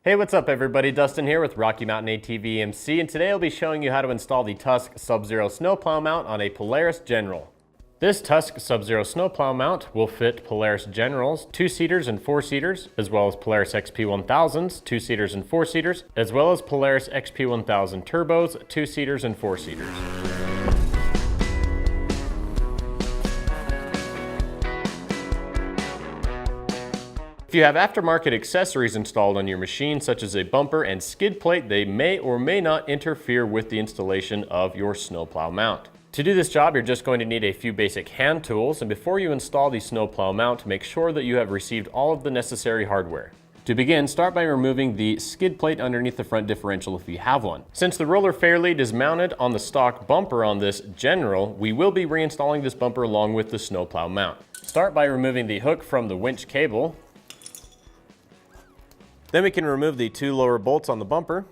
Hey, what's up everybody? Dustin here with Rocky Mountain ATV MC, and today I'll be showing you how to install the Tusk SubZero snowplow mount on a Polaris General. This Tusk SubZero snowplow mount will fit Polaris Generals, 2-seaters and 4-seaters, as well as Polaris XP1000s, 2-seaters and 4-seaters, as well as Polaris XP1000 Turbos, 2-seaters and 4-seaters. If you have aftermarket accessories installed on your machine, such as a bumper and skid plate, they may or may not interfere with the installation of your snowplow mount. To do this job, you're just going to need a few basic hand tools, and before you install the snowplow mount, make sure that you have received all of the necessary hardware. To begin, start by removing the skid plate underneath the front differential if you have one. Since the roller fairlead is mounted on the stock bumper on this General, we will be reinstalling this bumper along with the snowplow mount. Start by removing the hook from the winch cable. Then we can remove the 2 lower bolts on the bumper.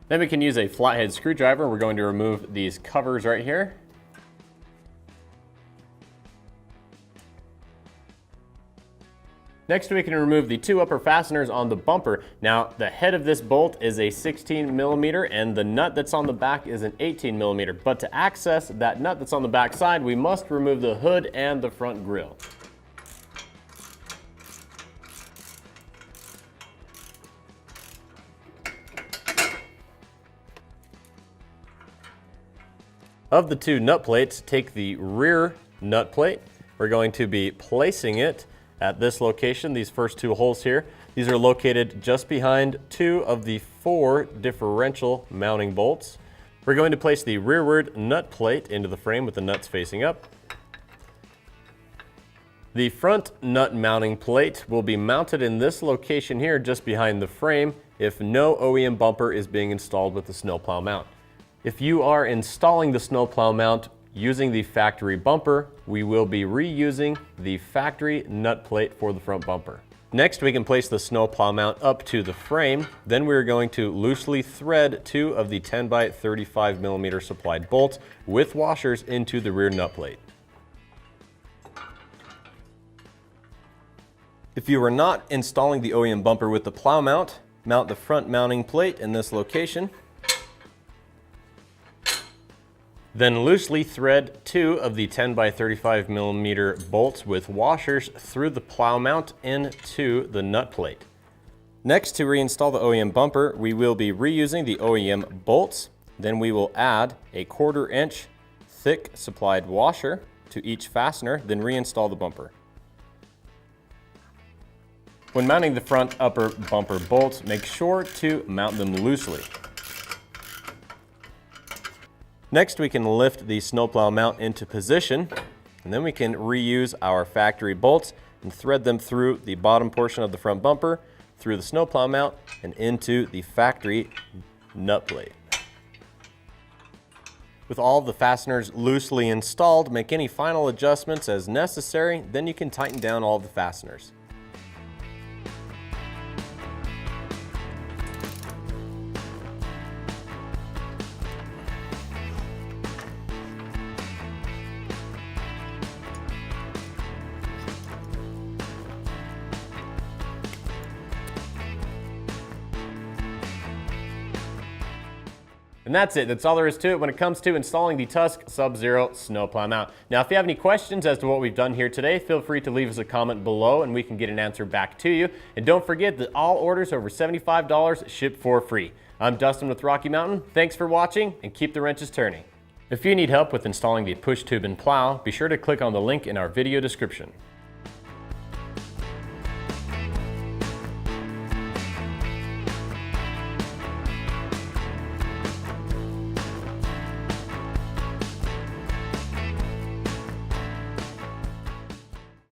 Then we can use a flathead screwdriver. We're going to remove these covers right here. Next, we can remove the 2 upper fasteners on the bumper. Now, the head of this bolt is a 16mm and the nut that's on the back is an 18mm. But to access that nut that's on the back side, we must remove the hood and the front grille. Of the 2 nut plates, take the rear nut plate. We're going to be placing it at this location, these first 2 holes here. These are located just behind 2 of the 4 differential mounting bolts. We're going to place the rearward nut plate into the frame with the nuts facing up. The front nut mounting plate will be mounted in this location here just behind the frame if no OEM bumper is being installed with the snowplow mount. If you are installing the snowplow mount using the factory bumper, we will be reusing the factory nut plate for the front bumper. Next, we can place the snowplow mount up to the frame. Then we're going to loosely thread 2 of the 10x35mm supplied bolts with washers into the rear nut plate. If you are not installing the OEM bumper with the plow mount, mount the front mounting plate in this location. Then loosely thread 2 of the 10x35mm bolts with washers through the plow mount into the nut plate. Next, to reinstall the OEM bumper, we will be reusing the OEM bolts. Then we will add a 1/4 inch thick supplied washer to each fastener, then reinstall the bumper. When mounting the front upper bumper bolts, make sure to mount them loosely. Next, we can lift the snowplow mount into position, and then we can reuse our factory bolts and thread them through the bottom portion of the front bumper, through the snowplow mount, and into the factory nut plate. With all of the fasteners loosely installed, make any final adjustments as necessary, then you can tighten down all of the fasteners. And that's it. That's all there is to it when it comes to installing the Tusk SubZero snowplow mount. Now, if you have any questions as to what we've done here today, feel free to leave us a comment below and we can get an answer back to you. And don't forget that all orders over $75 ship for free. I'm Dustin with Rocky Mountain. Thanks for watching and keep the wrenches turning. If you need help with installing the push tube and plow, be sure to click on the link in our video description.